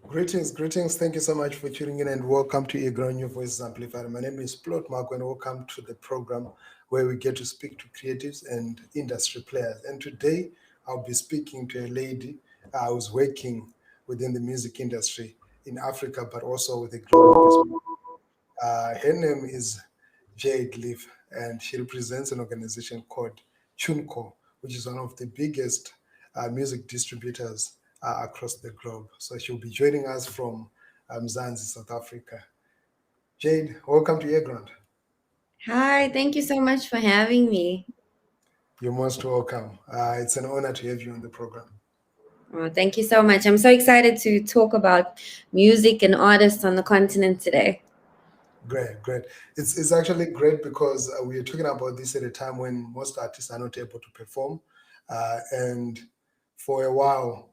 Greetings, greetings. Thank you so much for tuning in and welcome to earGROUND, your voice is amplified. My name is Plot Mark and welcome to the program where we get to speak to creatives and industry players. And today I'll be speaking to a lady who's working within the music industry in Africa, but also with a global perspective. Her name is Jade Leaf, and she represents an organization called TUNECORE, which is one of the biggest music distributors across the globe. So she'll be joining us from Mzansi, South Africa. Jade, welcome to earGROUND. Hi, thank you so much for having me. You're most welcome. It's an honor to have you on the program. Oh, thank you so much. I'm so excited to talk about music and artists on the continent today. Great, great. It's actually great because we are talking about this at a time when most artists are not able to perform. And for a while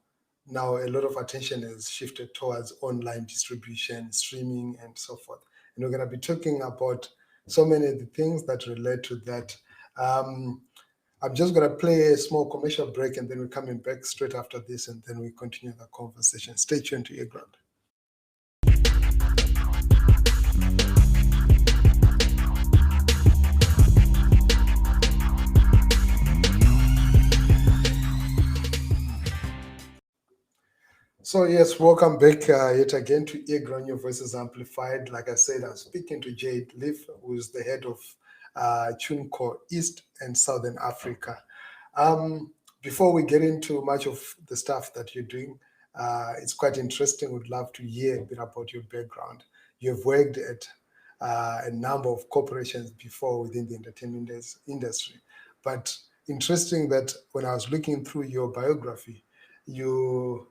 now, a lot of attention has shifted towards online distribution, streaming, and so forth. And we're going to be talking about so many of the things that relate to that. Um, I'm just going to play a small commercial break and then we're coming back straight after this and then we continue the conversation. Stay tuned to earGROUND. So yes, welcome back yet again to earGROUND, your voices amplified. Like I said, I'm speaking to Jade Leaf, who is the head of TUNECORE East and Southern Africa. Before we get into much of the stuff that you're doing, it's quite interesting. Would love to hear a bit about your background. You've worked at a number of corporations before within the entertainment industry, but interesting that when I was looking through your biography, you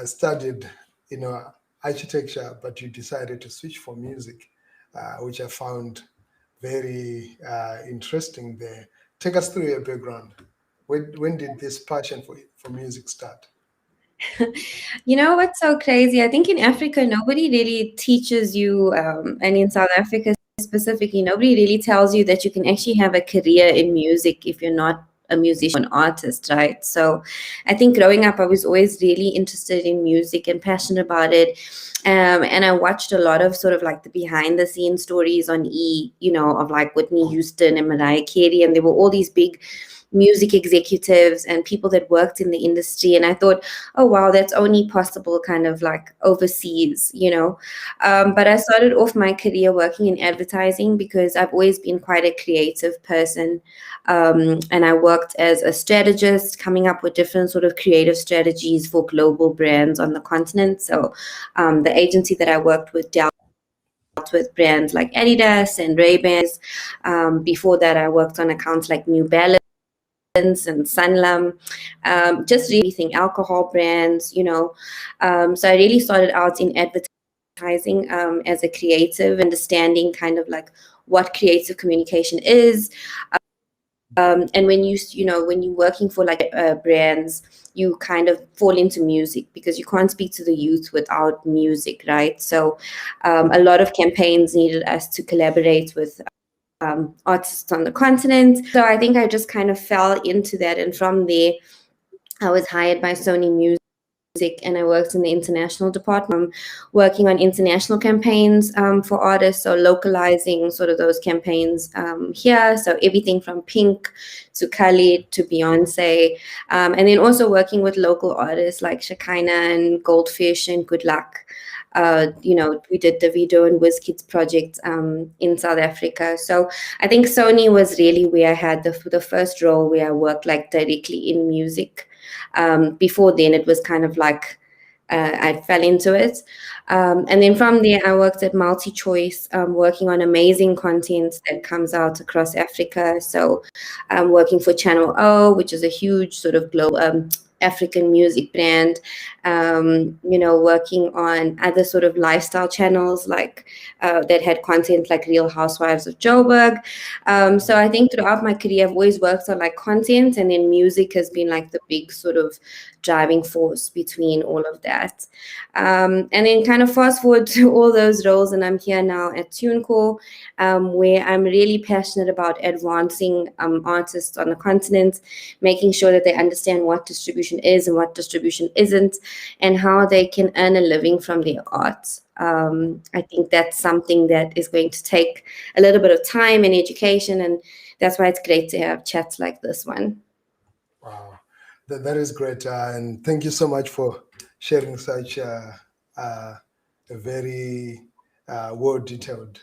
studied, architecture, but you decided to switch for music, which I found very interesting there. Take us through your background. When did this passion for music start? You know what's so crazy? I think in Africa, nobody really teaches you, and in South Africa specifically, nobody really tells you that you can actually have a career in music if you're not a musician, an artist, right? So I think growing up, I was always really interested in music and passionate about it. And I watched a lot of sort of like the behind the scenes stories on of like Whitney Houston and Mariah Carey. And there were all these big music executives and people that worked in the industry. And I thought, oh, wow, that's only possible kind of like overseas. But I started off my career working in advertising because I've always been quite a creative person. And I worked as a strategist, coming up with different sort of creative strategies for global brands on the continent. So the agency that I worked with dealt with brands like Adidas and Ray-Bans. Before that, I worked on accounts like New Balance and Sanlam, just really everything, alcohol brands. So I really started out in advertising as a creative, understanding kind of like what creative communication is. And when you're working for like brands, you kind of fall into music because you can't speak to the youth without music, right? So a lot of campaigns needed us to collaborate with artists on the continent. So I think I just kind of fell into that. And from there, I was hired by Sony Music and I worked in the international department, working on international campaigns for artists. So localizing sort of those campaigns here. So everything from Pink to Khalid to Beyonce. And then also working with local artists like Shekinah and Goldfish and Good Luck. We did the Video and WizKids project in South Africa. So I think Sony was really where I had the first role where I worked like directly in music. Before then, it was kind of like I fell into it. And then from there, I worked at Multichoice, working on amazing content that comes out across Africa. So I'm working for Channel O, which is a huge sort of global African music brand, working on other sort of lifestyle channels like that had content like Real Housewives of Joburg. So I think throughout my career, I've always worked on like content, and then music has been like the big sort of driving force between all of that. And then kind of fast forward to all those roles, and I'm here now at TuneCore, where I'm really passionate about advancing artists on the continent, making sure that they understand what distribution distribution is and what distribution isn't, and how they can earn a living from their art. I think that's something that is going to take a little bit of time and education, and that's why it's great to have chats like this one. Wow, that is great. And thank you so much for sharing such a very well-detailed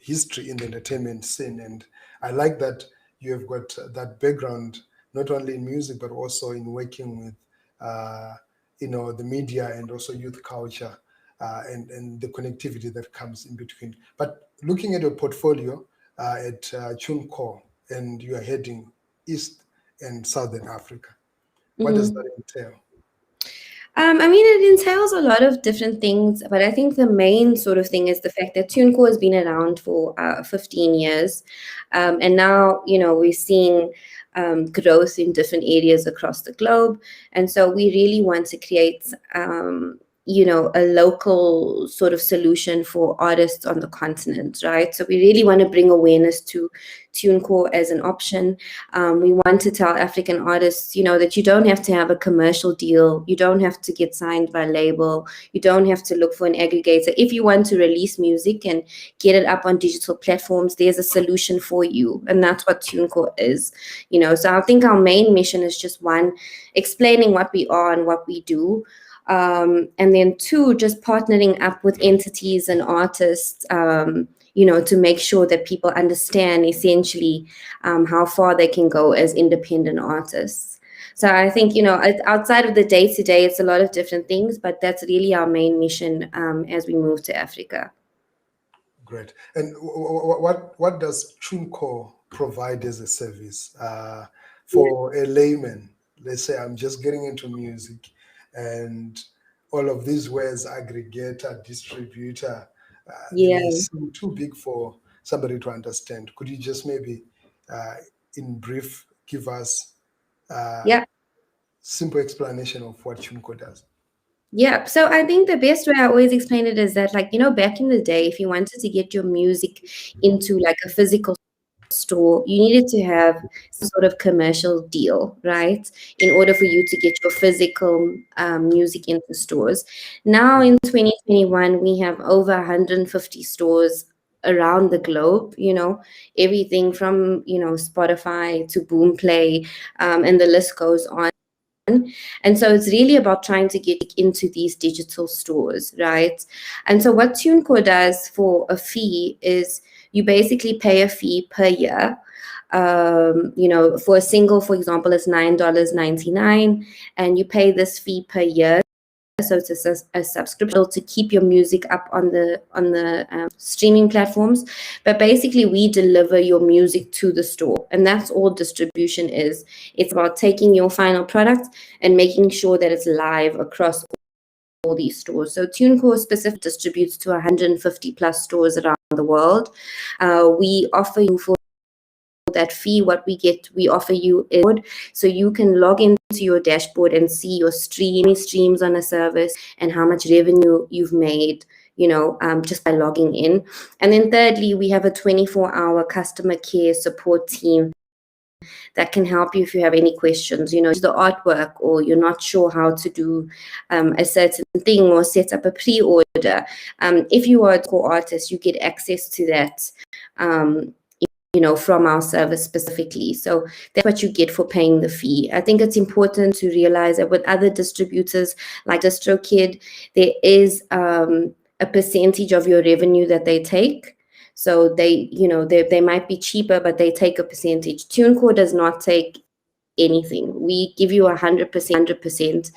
history in the entertainment scene. And I like that you have got that background, not only in music, but also in working with, the media and also youth culture and the connectivity that comes in between. But looking at your portfolio at TUNECORE, and you are heading East and Southern Africa, what does that entail? I mean, it entails a lot of different things, but I think the main sort of thing is the fact that TuneCore has been around for 15 years. And now, we're seeing growth in different areas across the globe. And so we really want to create, a local sort of solution for artists on the continent, right? So we really want to bring awareness to TuneCore as an option. We want to tell African artists, that you don't have to have a commercial deal. You don't have to get signed by a label. You don't have to look for an aggregator. If you want to release music and get it up on digital platforms, there's a solution for you. And that's what TuneCore is, So I think our main mission is just one, explaining what we are and what we do. And then two, just partnering up with entities and artists, to make sure that people understand essentially how far they can go as independent artists. So I think, outside of the day-to-day, it's a lot of different things, but that's really our main mission as we move to Africa. Great. And what does TuneCore provide as a service for a layman? Let's say I'm just getting into music, and all of these words, aggregator, distributor, they may seem too big for somebody to understand. Could you just maybe, in brief, give us a simple explanation of what TuneCore does? Yeah, so I think the best way I always explain it is that, back in the day, if you wanted to get your music into like a physical store, you needed to have some sort of commercial deal, right, in order for you to get your physical music into stores. Now in 2021, we have over 150 stores around the globe, everything from, Spotify to Boomplay, and the list goes on. And so it's really about trying to get into these digital stores, right? And so what TuneCore does for a fee is you basically pay a fee per year. For a single, for example, it's $9.99, and you pay this fee per year. So it's a subscription to keep your music up on the streaming platforms. But basically, we deliver your music to the store, and that's all distribution is. It's about taking your final product and making sure that it's live across all these stores. So TuneCore specifically distributes to 150 plus stores around the world. We offer you for that fee, what we offer you is, so you can log into your dashboard and see your streams on a service and how much revenue you've made, just by logging in. And then thirdly, we have a 24-hour customer care support team that can help you if you have any questions, the artwork, or you're not sure how to do a certain thing or set up a pre-order. If you are a core artist, you get access to that from our service specifically. So that's what you get for paying the fee. I think it's important to realize that with other distributors like DistroKid, there is a percentage of your revenue that they take. So they might be cheaper, but they take a percentage. TuneCore does not take anything. We give you 100%.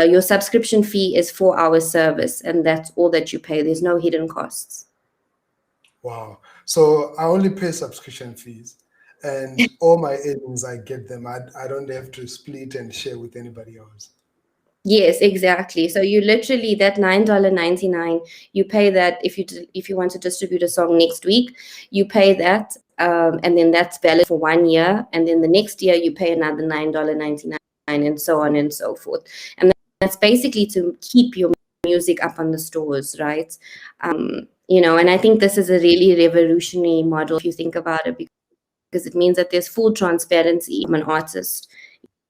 Your subscription fee is for our service, and that's all that you pay. There's no hidden costs. Wow. So I only pay subscription fees, and all my earnings, I get them. I don't have to split and share with anybody else. Yes, exactly. So you literally, that $9.99, you pay that if you want to distribute a song next week, you pay that, and then that's valid for 1 year, and then the next year you pay another $9.99, and so on and so forth. And that's basically to keep your music up on the stores, right? And I think this is a really revolutionary model if you think about it, because it means that there's full transparency from an artist,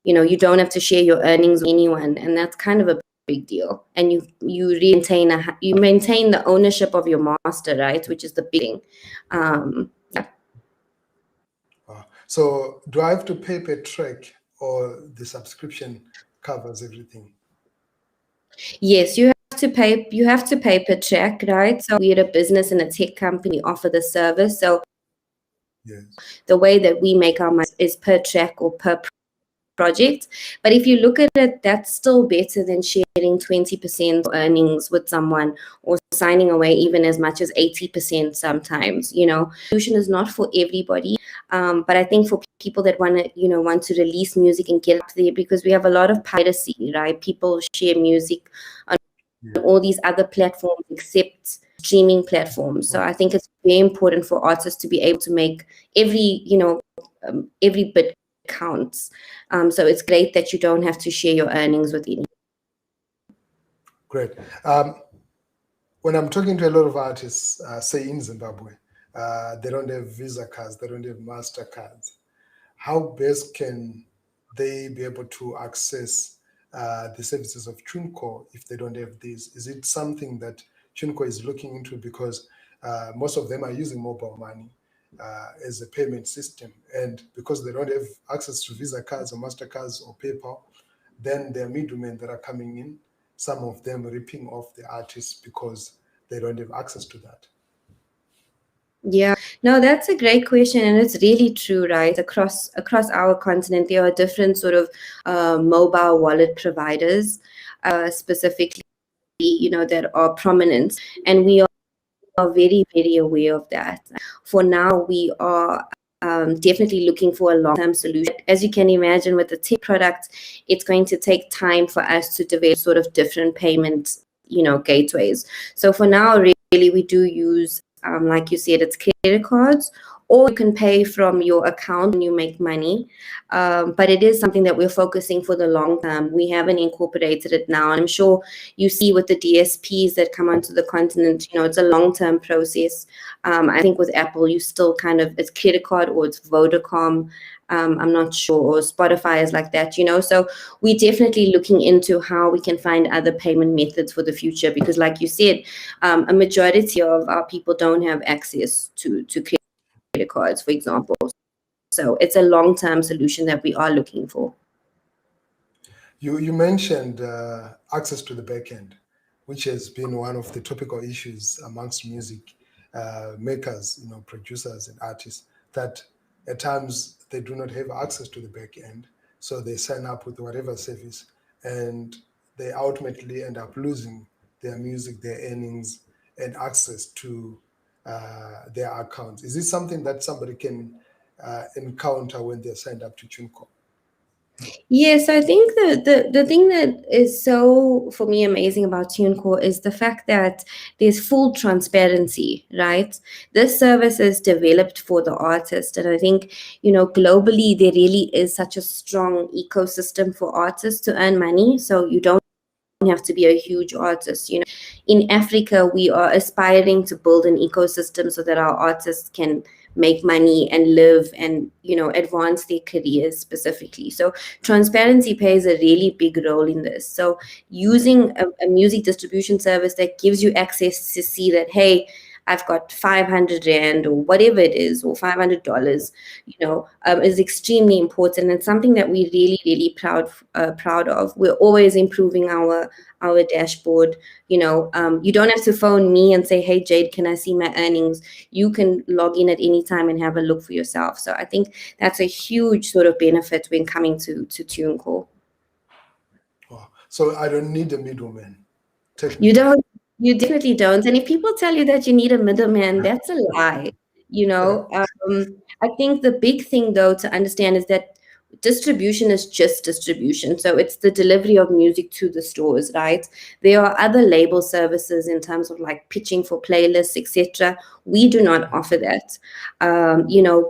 You don't have to share your earnings with anyone, and that's kind of a big deal. And you maintain the ownership of your master, right? Which is the big thing. Yeah. So do I have to pay per track, or the subscription covers everything? Yes, you have to pay. You have to pay per track, right? So we're a business and a tech company, offer the service. So Yes. the way that we make our money is per track or per project. But if you look at it, that's still better than sharing 20% earnings with someone, or signing away even as much as 80% sometimes. Solution is not for everybody. But I think for people that want to release music and get up there, because we have a lot of piracy, right? People share music on all these other platforms except streaming platforms. So I think it's very important for artists to be able to make every bit counts. So it's great that you don't have to share your earnings with anyone. Great. When I'm talking to a lot of artists, say in Zimbabwe, they don't have Visa cards, they don't have MasterCards. How best can they be able to access the services of TUNECORE if they don't have these? Is it something that TUNECORE is looking into? Because most of them are using mobile money as a payment system. And because they don't have access to Visa cards or MasterCards or PayPal, then there are middlemen that are coming in, some of them ripping off the artists because they don't have access to that. Yeah, no, that's a great question, and it's really true, right? Across our continent, there are different sort of mobile wallet providers, specifically, that are prominent, and we are very, very aware of that. For now, we are definitely looking for a long-term solution. As you can imagine, with the tech product, it's going to take time for us to develop sort of different payment, gateways. So for now, really, we do use, like you said, it's credit cards, or you can pay from your account when you make money. But it is something that we're focusing for the long term. We haven't incorporated it now. And I'm sure you see with the DSPs that come onto the continent, it's a long-term process. I think with Apple, you still it's credit card or it's Vodacom. I'm not sure, or Spotify is like that, So we're definitely looking into how we can find other payment methods for the future, because like you said, a majority of our people don't have access to credit cards, for example. So it's a long-term solution that we are looking for. You mentioned access to the back end, which has been one of the topical issues amongst music makers, producers and artists, that at times they do not have access to the back end. So they sign up with whatever service, and they ultimately end up losing their music, their earnings, and access to their accounts. Is this something that somebody can encounter when they're signed up to TUNECORE? Yes, I think the thing that is so, for me, amazing about TuneCore is the fact that there's full transparency, right? This service is developed for the artist. And I think, globally, there really is such a strong ecosystem for artists to earn money. So you don't have to be a huge artist. In Africa, we are aspiring to build an ecosystem so that our artists can make money and live and advance their careers specifically. So transparency plays a really big role in this. So using a music distribution service that gives you access to see that, hey, I've got 500 Rand or whatever it is, or $500, is extremely important, and something that we're really, really proud of. We're always improving our dashboard. You don't have to phone me and say, hey, Jade, can I see my earnings? You can log in at any time and have a look for yourself. So I think that's a huge sort of benefit when coming to TuneCore. Wow. So I don't need a middleman. You don't. You definitely don't. And if people tell you that you need a middleman, that's a lie. I think the big thing, though, to understand is that distribution is just distribution. So it's the delivery of music to the stores, right? There are other label services in terms of like pitching for playlists, etc. We do not offer that,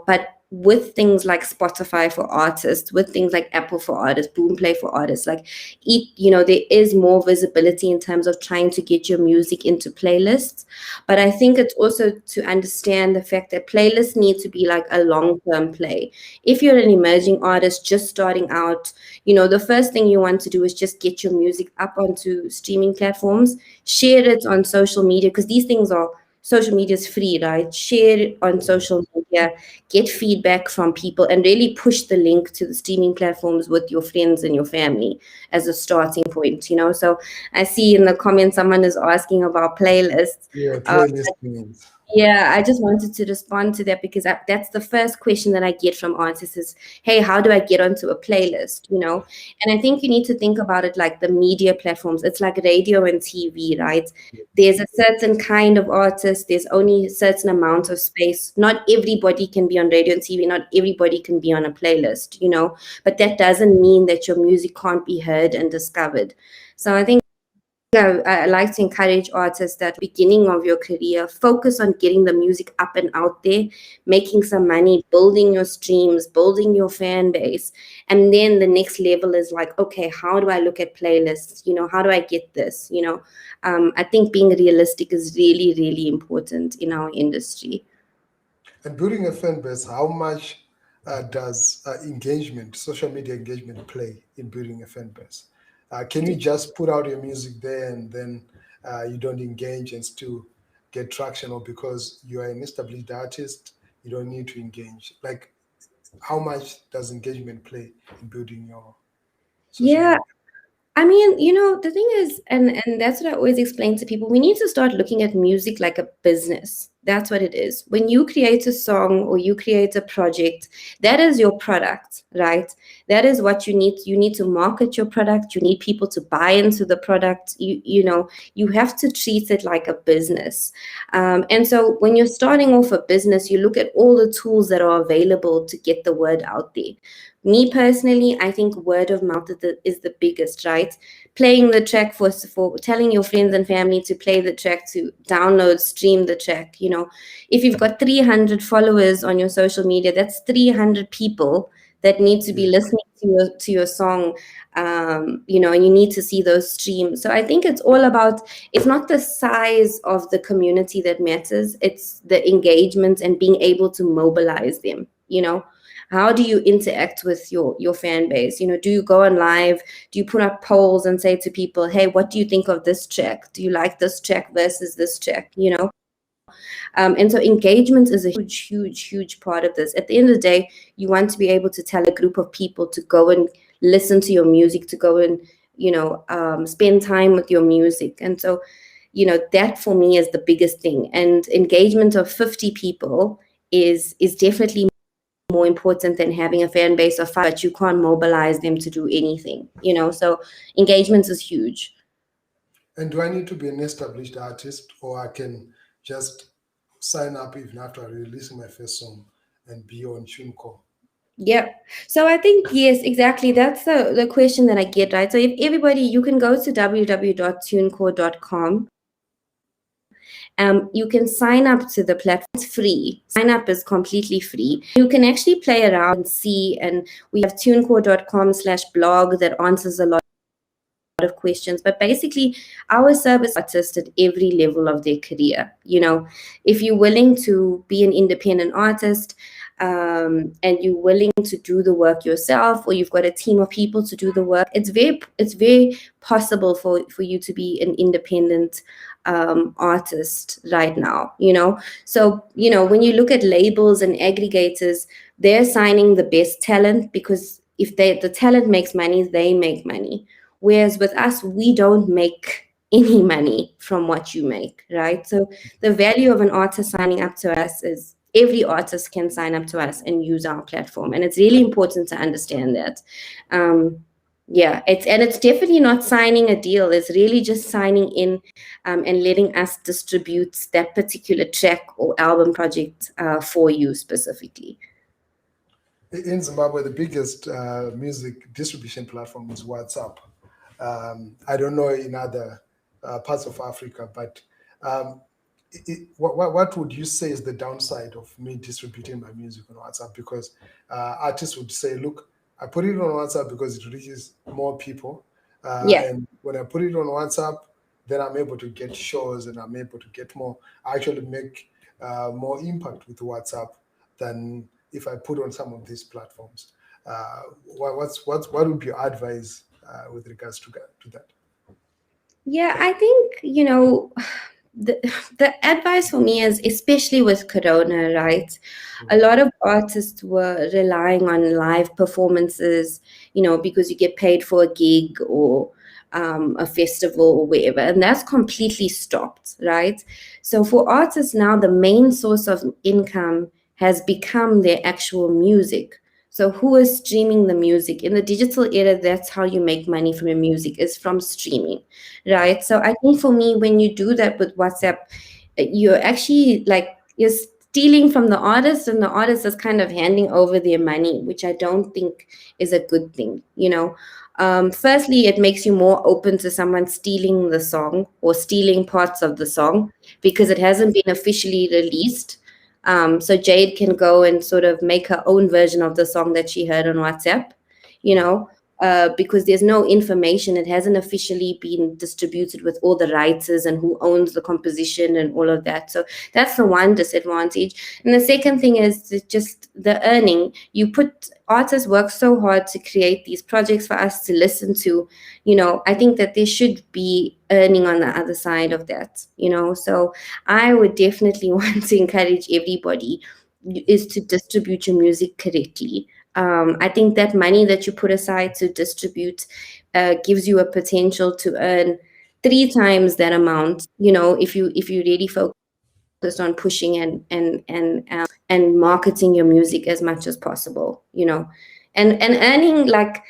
but with things like Spotify for artists, with things like Apple for artists, Boomplay for artists, like there is more visibility in terms of trying to get your music into playlists. But I think it's also to understand the fact that playlists need to be like a long-term play. If you're an emerging artist just starting out, the first thing you want to do is just get your music up onto streaming platforms, share it on social media, because these things are social media is free, right? Share it on social media, get feedback from people, and really push the link to the streaming platforms with your friends and your family as a starting point. So I see in the comments someone is asking about playlists. Yeah, playlist means. Yeah, I just wanted to respond to that because that's the first question that I get from artists is, hey, how do I get onto a playlist? And I think you need to think about it like the media platforms. It's like radio and TV, right? There's a certain kind of artist, there's only a certain amount of space. Not everybody can be on radio and TV, not everybody can be on a playlist, but that doesn't mean that your music can't be heard and discovered. So I think I like to encourage artists that beginning of your career, focus on getting the music up and out there, making some money, building your streams, building your fan base. And then the next level is like, okay, how do I look at playlists? How do I get this? I think being realistic is really, really important in our industry. And building a fan base, how much does social media engagement play in building a fan base? Can you just put out your music there and then you don't engage and still get traction, or because you are an established artist, you don't need to engage? Like, how much does engagement play in building your social Yeah, media? I mean, the thing is, and that's what I always explain to people, we need to start looking at music like a business. That's what it is. When you create a song or you create a project, that is your product, right? That is what you need. You need to market your product. You need people to buy into the product. You have to treat it like a business. And so when you're starting off a business, you look at all the tools that are available to get the word out there. Me personally, I think word of mouth is the biggest, right? Playing the track for telling your friends and family to play the track, to download, stream the track. If you've got 300 followers on your social media, that's 300 people that need to be listening to your song, and you need to see those streams. So I think it's all about, it's not the size of the community that matters, it's the engagement and being able to mobilize them. How do you interact with your fan base? Do you go on live? Do you put up polls and say to people, hey, what do you think of this track? Do you like this track versus this track? And so engagement is a huge, huge, huge part of this. At the end of the day, you want to be able to tell a group of people to go and listen to your music, to go and, spend time with your music. And so, that for me is the biggest thing. And engagement of 50 people is definitely more important than having a fan base of 5, but you can't mobilize them to do anything, so engagement is huge. And do I need to be an established artist, or I can just sign up even after releasing my first song and be on TUNECORE? Yeah. So I think, yes, exactly. That's the question that I get, right? So if everybody, you can go to www.tunecore.com. You can sign up to the platform. It's free. Sign up is completely free. You can actually play around and see, and we have tunecore.com/blog that answers a lot of questions. But basically, our service artists at every level of their career. If you're willing to be an independent artist, and you're willing to do the work yourself, or you've got a team of people to do the work, it's very possible for you to be an independent artist right now. So when you look at labels and aggregators, they're signing the best talent, because if the talent makes money, they make money. Whereas with us, we don't make any money from what you make, right? So the value of an artist signing up to us is, every artist can sign up to us and use our platform. And it's really important to understand that. It's definitely not signing a deal. It's really just signing in, and letting us distribute that particular track or album project for you specifically. In Zimbabwe, the biggest music distribution platform is WhatsApp. I don't know in other parts of Africa, but what would you say is the downside of me distributing my music on WhatsApp? Because artists would say, look, I put it on WhatsApp because it reaches more people. Yeah. And when I put it on WhatsApp, then I'm able to get shows and I'm able to get more. I actually make more impact with WhatsApp than if I put on some of these platforms. What would you advise with regards to that? Yeah, I think, the, the advice for me is, especially with Corona, right? A Mm. lot of artists were relying on live performances, because you get paid for a gig or a festival or wherever, and that's completely stopped, right? So for artists now, the main source of income has become their actual music. So who is streaming the music? In the digital era, that's how you make money from your music, is from streaming, right? So I think for me, when you do that with WhatsApp, you're actually like, you're stealing from the artist, and the artist is kind of handing over their money, which I don't think is a good thing. Firstly, it makes you more open to someone stealing the song or stealing parts of the song because it hasn't been officially released. So Jade can go and sort of make her own version of the song that she heard on WhatsApp, you Mm. know, because there's no information. It hasn't officially been distributed with all the writers and who owns the composition and all of that. So that's the one disadvantage. And the second thing is just the earning. You put artists work so hard to create these projects for us to listen to. I think that there should be earning on the other side of that. So I would definitely want to encourage everybody is to distribute your music correctly. I think that money that you put aside to distribute gives you a potential to earn three times that amount. If you really focused on pushing and marketing your music as much as possible. And earning like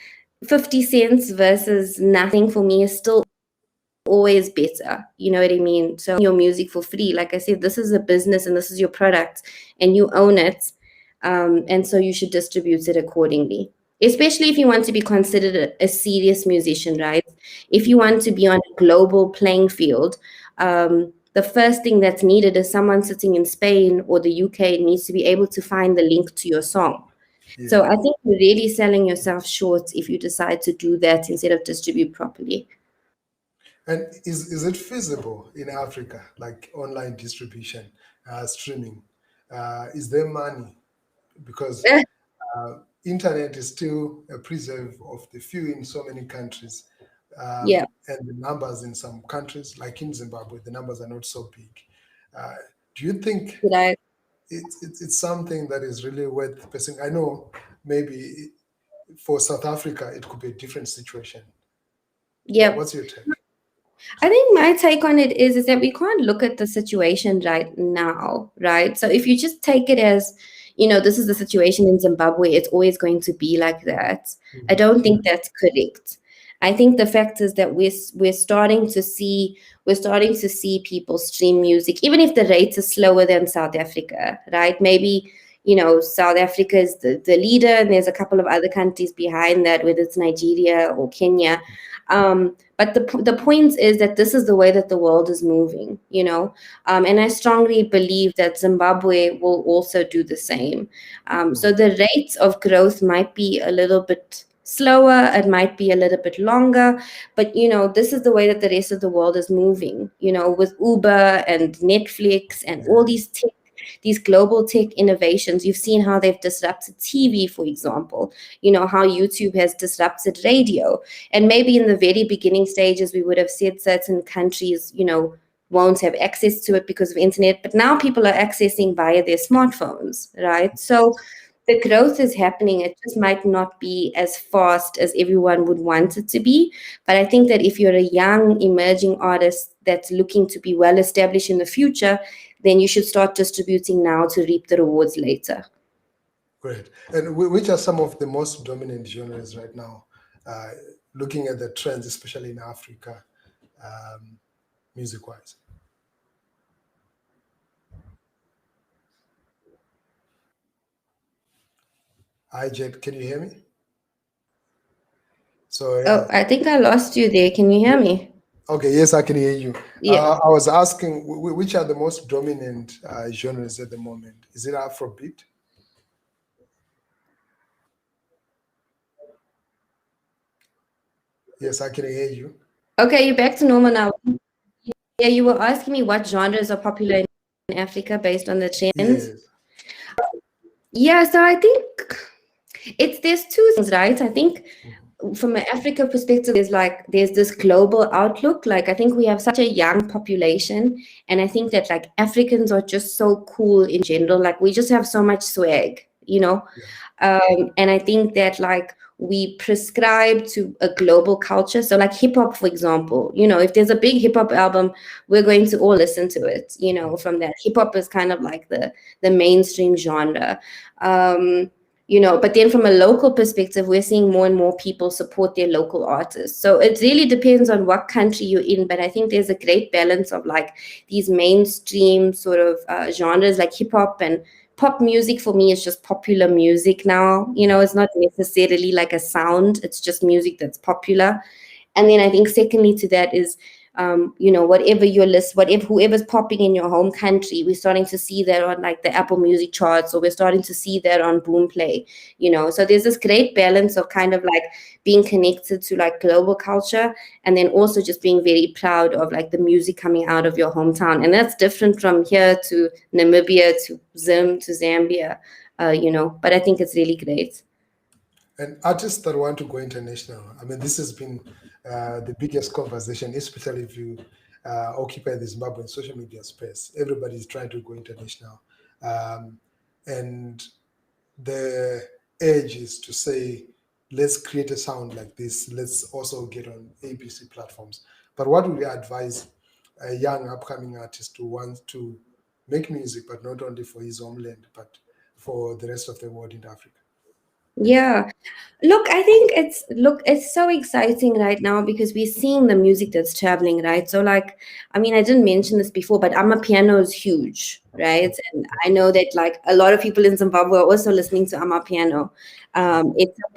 50 cents versus nothing for me is still always better. You know what I mean? So your music for free. Like I said, this is a business and this is your product and you own it. And so you should distribute it accordingly. Especially if you want to be considered a serious musician, right? If you want to be on a global playing field, the first thing that's needed is someone sitting in Spain or the UK needs to be able to find the link to your song. Yeah. So I think you're really selling yourself short if you decide to do that instead of distribute properly. And is it feasible in Africa, like online distribution, streaming? Is there money? Because internet is still a preserve of the few in so many countries. Yeah. And the numbers in some countries, like in Zimbabwe, the numbers are not so big. Uh, do you think Did I? it's something that is really worth pursuing? I know maybe for South Africa, it could be a different situation. Yeah. What's your take? I think my take on it is that we can't look at the situation right now, right? So if you just take it as, this is the situation in Zimbabwe, it's always going to be like that. I Mhm. don't think that's correct. I think the fact is that we're starting to see people stream music, even if the rate is slower than South Africa, right? Maybe South Africa is the leader, and there's a couple of other countries behind that, whether it's Nigeria or Kenya. But the point is that this is the way that the world is moving. And I strongly believe that Zimbabwe will also do the same. So the rates of growth might be a little bit slower, it might be a little bit longer, but this is the way that the rest of the world is moving, with Uber and Netflix and all Yeah. these global tech innovations. You've seen how they've disrupted TV, for example, how YouTube has disrupted radio. And maybe in the very beginning stages, we would have said certain countries, won't have access to it because of internet, but now people are accessing via their smartphones, right? So the growth is happening. It just might not be as fast as everyone would want it to be. But I think that if you're a young emerging artist that's looking to be well established in the future, then you should start distributing now to reap the rewards later. Great. And which are some of the most dominant genres right now? Uh, Looking at the trends, especially in Africa, um, music-wise. Hi, Jade, can you hear me? So Oh, yeah, I think I lost you there. Can you hear me? Okay, yes, I can hear you. Yeah. I was asking which are the most dominant genres at the moment? Is it Afrobeat? Yes, I can hear you. Okay, you're back to normal now. Yeah, you were asking me what genres are popular in Africa based on the trends. Yes. Yeah, so I think there's two things, right? I think Mhm. from an Africa perspective, there's this global outlook. Like I think we have such a young population, and I think that like Africans are just so cool in general. Like we just have so much swag, you know. Yeah. And I think that like we prescribe to a global culture. So like hip hop, for example, you know, if there's a big hip hop album, we're going to all listen to it. You know, from that hip hop is kind of like the mainstream genre. Um, you know, but then from a local perspective, we're seeing more and more people support their local artists. So it really depends on what country you're in. But I think there's a great balance of like these mainstream sort of genres like hip hop and pop music. For me is just popular music now. You know, it's not necessarily like a sound, it's just music that's popular. And then I think secondly to that is you know, whatever your list, whatever whoever's popping in your home country, we're starting to see that on like the Apple Music charts, or we're starting to see that on Boomplay, you know. So there's this great balance of kind of like being connected to like global culture, and then also just being very proud of like the music coming out of your hometown. And that's different from here to Namibia to Zim to Zambia, you know, but I think it's really great. And artists that want to go international, I mean, this has been the biggest conversation, especially if you occupy the Zimbabwean social media space. Everybody's trying to go international. Um, and the edge is to say, let's create a sound like this. Let's also get on ABC platforms. But what would you advise a young upcoming artist who wants to make music, but not only for his homeland, but for the rest of the world in Africa? Yeah. Look, I think it's so exciting right now because we're seeing the music that's traveling, right? So like, I mean, I didn't mention this before, but Amapiano is huge, right? And I know that like a lot of people in Zimbabwe are also listening to Amapiano.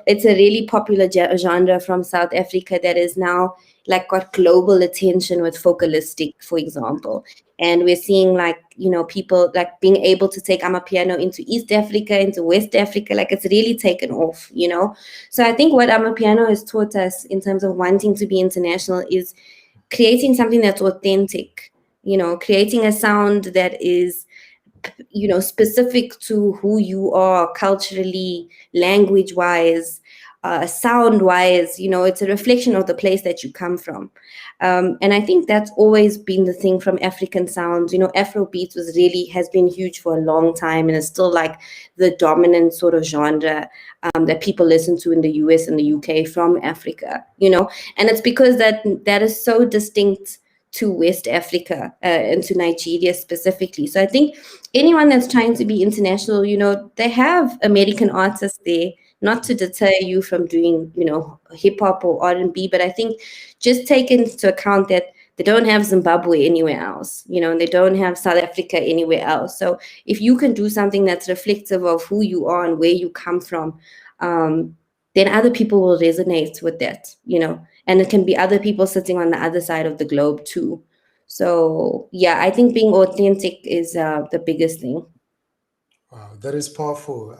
It's a really popular genre from South Africa that is now like got global attention with Focalistic, for example. And we're seeing like, you know, people like being able to take Amapiano into East Africa, into West Africa, like it's really taken off, you know. So I think what Amapiano has taught us in terms of wanting to be international is creating something that's authentic, you know, creating a sound that is, you know, specific to who you are culturally, language wise, sound wise. You know, it's a reflection of the place that you come from. And I think that's always been the thing from African sounds. You know, Afrobeat has been huge for a long time, and it's still like the dominant sort of genre that people listen to in the US and the UK from Africa, you know. And it's because that is so distinct to West Africa and to Nigeria specifically. So I think anyone that's trying to be international, you know, they have American artists there, not to deter you from doing, you know, hip hop or R&B, but I think just take into account that they don't have Zimbabwe anywhere else, you know, and they don't have South Africa anywhere else. So if you can do something that's reflective of who you are and where you come from, then other people will resonate with that, you know, and it can be other people sitting on the other side of the globe too. So yeah, I think being authentic is the biggest thing. Wow, that is powerful.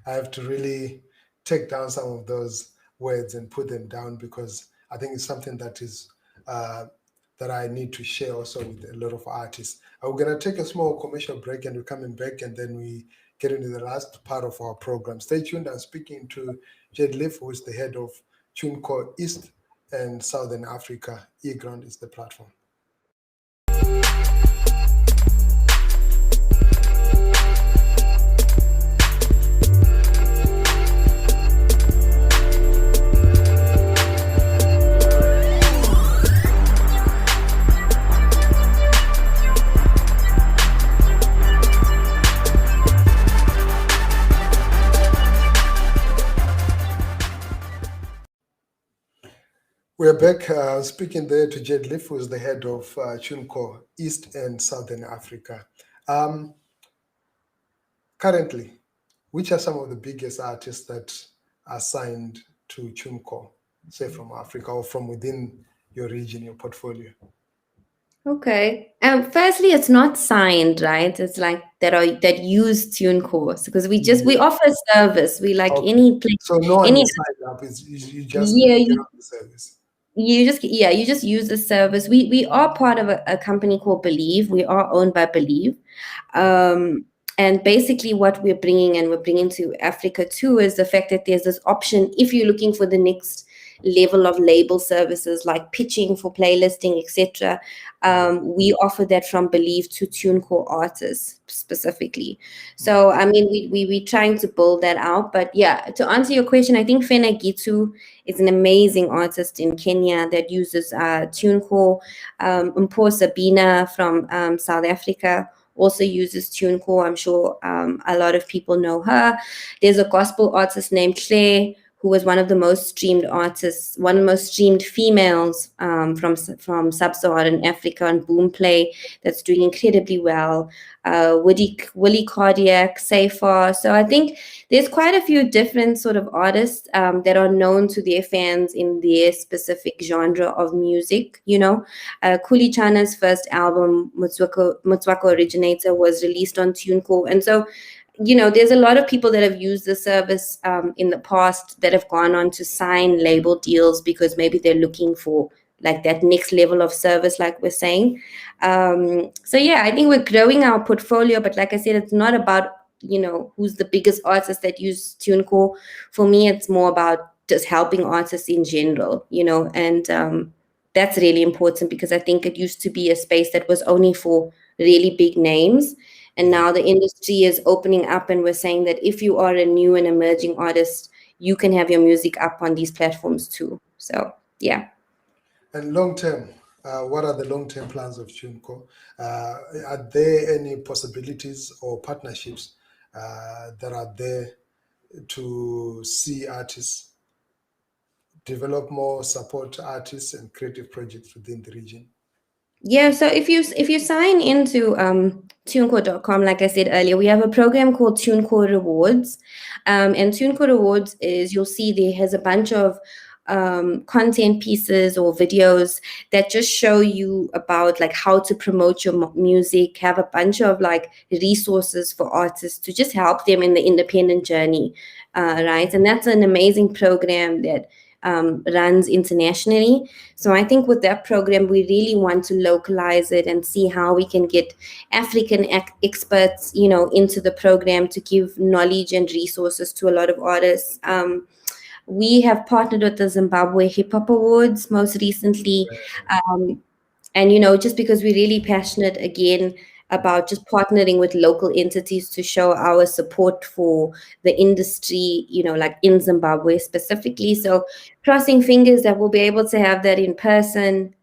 I have to really take down some of those words and put them down because I think it's something that is that I need to share also with a lot of artists. We're gonna take a small commercial break and we're coming back and then we get into the last part of our program. Stay tuned. I'm speaking to Jade, who is the head of TUNECORE East and Southern Africa. earGROUND is the platform. We're back speaking there to Jade, who is the head of TUNECORE East and Southern Africa. Um, Currently, which are some of the biggest artists that are signed to TUNECORE, say from Africa or from within your region, your portfolio? Okay. Firstly, it's not signed, right? It's like that use TuneCore because we Yeah. offer service. We like Okay. any place, So no one any is signed up. It's you just yeah. get on the service. You just use the service. We are part of a company called Believe. We are owned by Believe. Um, and basically, what we're bringing to Africa too is the fact that there's this option if you're looking for the next level of label services like pitching for playlisting, etc. Yeah. We offer that from Believe to TuneCore artists specifically. So, I mean, we're trying to build that out. But yeah, to answer your question, I think Fena Gitu is an amazing artist in Kenya that uses TuneCore. Mpo Sabina from South Africa also uses TuneCore. I'm sure a lot of people know her. There's a gospel artist named Claire who was one of the most streamed artists, one of the most streamed females from sub-Saharan Africa on Boomplay that's doing incredibly well. Willie Cardiac, Safer. So I think there's quite a few different sort of artists that are known to their fans in their specific genre of music. Kuli Chana's first album, Mutswako Originator, was released on TuneCore. And so, there's a lot of people that have used the service in the past that have gone on to sign label deals because maybe they're looking for like that next level of service, like we're saying. So yeah, I think we're growing our portfolio, but like I said, it's not about, who's the biggest artist that use TuneCore. For me, it's more about just helping artists in general, and that's really important because I think it used to be a space that was only for really big names. And Yeah. now the industry is opening up, and we're saying that if you are a new and emerging artist, you can have your music up on these platforms too. So, yeah. And long term, what are the long term plans of TuneCore? Are there any possibilities or partnerships that are there to see artists develop more, support artists and creative projects within the region? Yeah, so if you sign into tunecore.com, like I said earlier, we have a program called TuneCore Rewards. And TuneCore Rewards is you'll see there has a bunch of content pieces or videos that just show you about like how to promote your music, have a bunch of like resources for artists to just help them in the independent journey, right? And that's an amazing program that runs internationally. So I think with that program, we really want to localize it and see how we can get African experts, into the program to give knowledge and resources to a lot of artists. We have partnered with the Zimbabwe Hip Hop Awards most recently. Um, and just because we're really passionate again about just partnering with local entities to show our support for the industry, like in Zimbabwe specifically. So crossing fingers that we'll be able to have that in person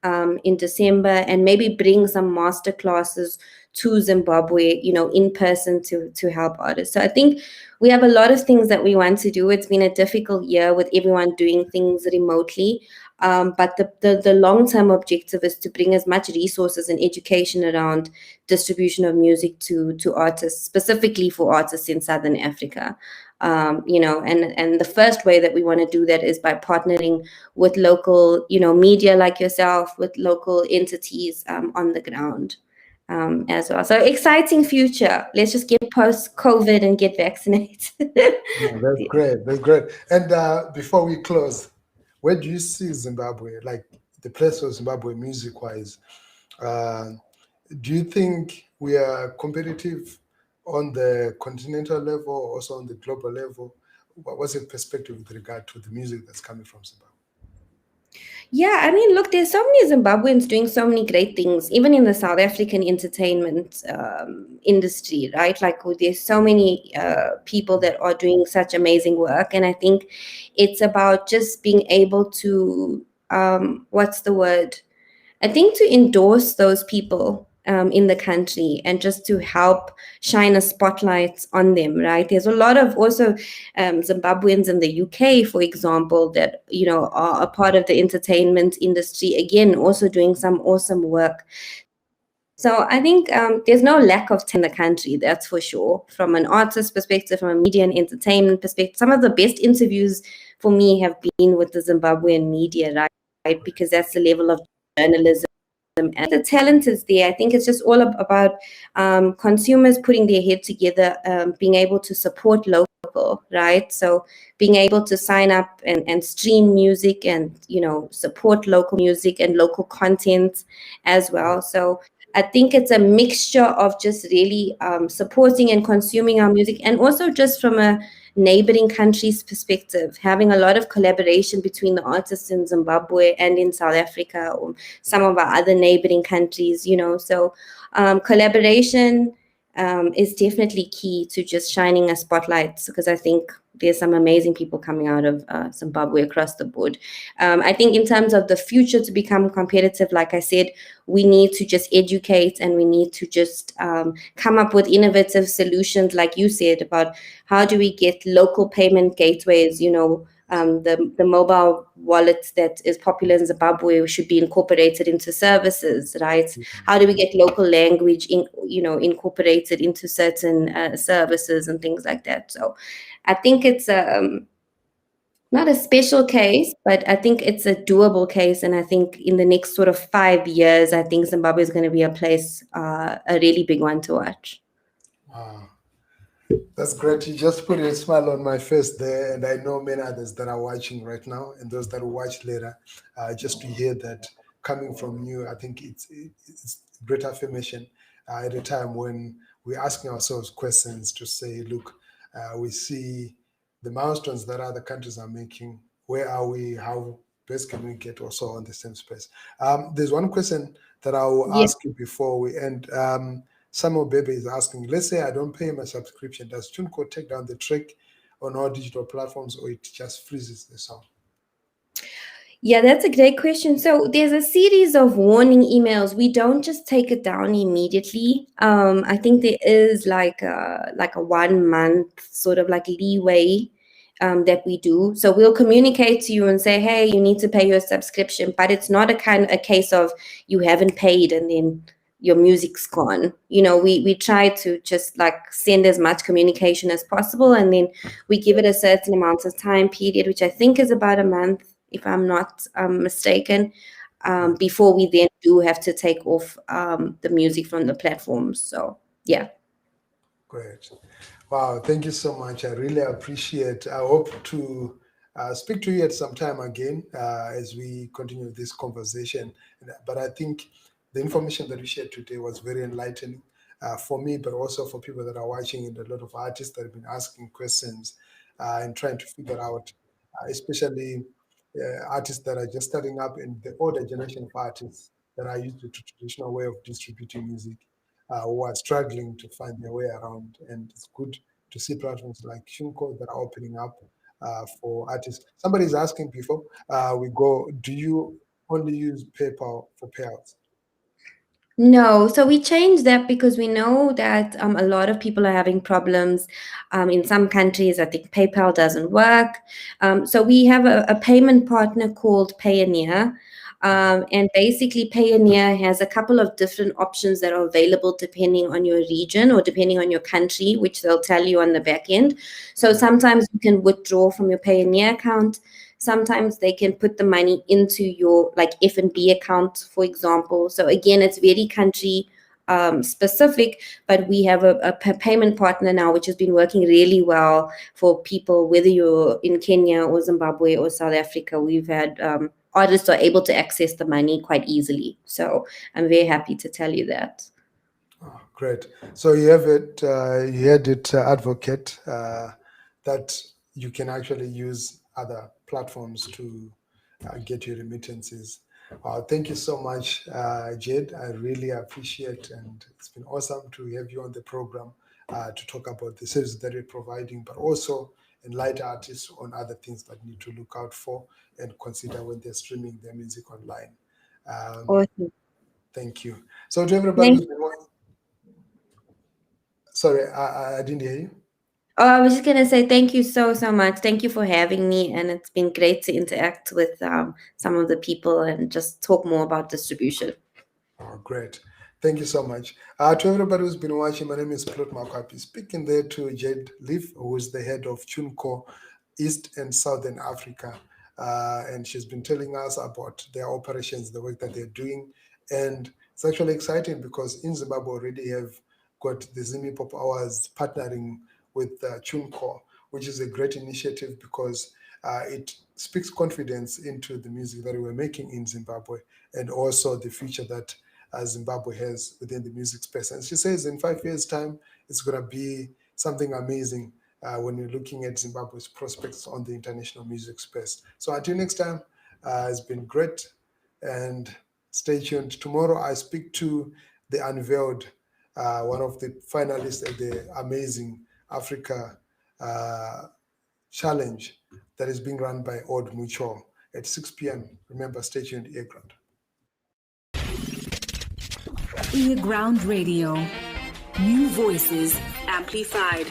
in December, and maybe bring some master classes to Zimbabwe, in person to help artists. So I think we have a lot of things that we want to do. It's been a difficult year with everyone doing things remotely. But the long-term objective is to bring as much resources and education around distribution of music to artists, specifically for artists in Southern Africa. And the first way that we want to do that is by partnering with local, media like yourself, with local entities on the ground as well. So exciting future. Let's just get post-COVID and get vaccinated. Yeah, that's great. That's great. And before we close, where do you see Zimbabwe, like the place of Zimbabwe music wise? Do you think we are competitive on the continental level, also on the global level? What's your perspective with regard to the music that's coming from Zimbabwe? Yeah, I mean, look, there's so many Zimbabweans doing so many great things, even in the South African entertainment industry, right? Like, there's so many people that are doing such amazing work. And I think it's about just being able to, what's the word? I think to endorse those people in the country and just to help shine a spotlight on them, right? There's a lot of also Zimbabweans in the UK, for example, that, are a part of the entertainment industry, again, also doing some awesome work. So I think there's no lack of talent in the country, that's for sure. From an artist perspective, from a media and entertainment perspective, some of the best interviews for me have been with the Zimbabwean media, right? because that's the level of journalism. And the talent is there. I think it's just all about consumers putting their head together, being able to support local, right? So being able to sign up and stream music and, support local music and local content as well. So I think it's a mixture of just really supporting and consuming our music, and also just from a neighboring countries' perspective, having a lot of collaboration between the artists in Zimbabwe and in South Africa, or some of our other neighboring countries, So collaboration is definitely key to just shining a spotlight, because I think there's some amazing people coming out of Zimbabwe across the board. I think in terms of the future, to become competitive, like I said, we need to just educate, and we need to just come up with innovative solutions, like you said, about how do we get local payment gateways, the mobile wallet that is popular in Zimbabwe should be incorporated into services, right? How do we get local language incorporated into certain services and things like that? So I think it's not a special case, but I think it's a doable case. And I think in the next sort of 5 years, I think Zimbabwe is going to be a place, a really big one to watch. Wow. That's great. You just put a smile on my face there, and I know many others that are watching right now, and those that will watch later. Just to hear that coming from you, I think it's great affirmation at a time when we're asking ourselves questions to say, look, we see the milestones that other countries are making. Where are we? How best can we get also on the same space? There's one question that I will ask you before we end. Samuel Bebe is asking, let's say I don't pay my subscription. Does TuneCore take down the track on all digital platforms, or it just freezes the song? Yeah, that's a great question. So there's a series of warning emails. We don't just take it down immediately. I think there is like a 1 month sort of like leeway that we do. So we'll communicate to you and say, hey, you need to pay your subscription, but it's not a case of you haven't paid and then your music's gone. We try to just like send as much communication as possible, and then we give it a certain amount of time period, which I think is about a month, if I'm not mistaken, before we then do have to take off the music from the platforms. So yeah. Great. Wow, thank you so much. I really appreciate. I hope to speak to you at some time again as we continue this conversation. But I think the information that we shared today was very enlightening for me, but also for people that are watching, and a lot of artists that have been asking questions and trying to figure out, especially artists that are just starting up, and the older generation of artists that are used to the traditional way of distributing music, who are struggling to find their way around. And it's good to see platforms like TuneCore that are opening up for artists. Somebody is asking before we go, do you only use PayPal for payouts? No, so we changed that because we know that a lot of people are having problems. In some countries, I think PayPal doesn't work. So we have a payment partner called Payoneer. And basically, Payoneer has a couple of different options that are available depending on your region or depending on your country, which they'll tell you on the back end. So sometimes you can withdraw from your Payoneer account. Sometimes they can put the money into your like F&B account, for example. So again, it's very country specific, but we have a payment partner now, which has been working really well for people, whether you're in Kenya or Zimbabwe or South Africa. We've had artists are able to access the money quite easily. So I'm very happy to tell you that. Oh, great. So you have it, you had it advocate that you can actually use other platforms to get your remittances. Thank you so much, Jade. I really appreciate, and it's been awesome to have you on the program to talk about the services that you're providing, but also enlighten artists on other things that need to look out for and consider when they're streaming their music online. Awesome. Thank you. So to everybody who's been watching, sorry, I didn't hear you. Oh, I was just going to say thank you so much. Thank you for having me. And it's been great to interact with some of the people and just talk more about distribution. Oh, great. Thank you so much. To everybody who's been watching, my name is Plot Makwapi. Speaking there to Jade Leaf, who is the head of TuneCore East and Southern Africa. and she's been telling us about their operations, the work that they're doing. And it's actually exciting because in Zimbabwe already have got the Zimi Pop Hours partnering with TUNECORE, which is a great initiative because it speaks confidence into the music that we're making in Zimbabwe and also the future that Zimbabwe has within the music space. And she says in 5 years' time, it's going to be something amazing when you're looking at Zimbabwe's prospects on the international music space. So until next time, it's been great, and stay tuned. Tomorrow I speak to the Unveiled, one of the finalists at the amazing Africa Challenge that is being run by Old Mutual at 6 p.m. Remember, stay tuned, earGROUND. earGROUND Radio. New voices amplified.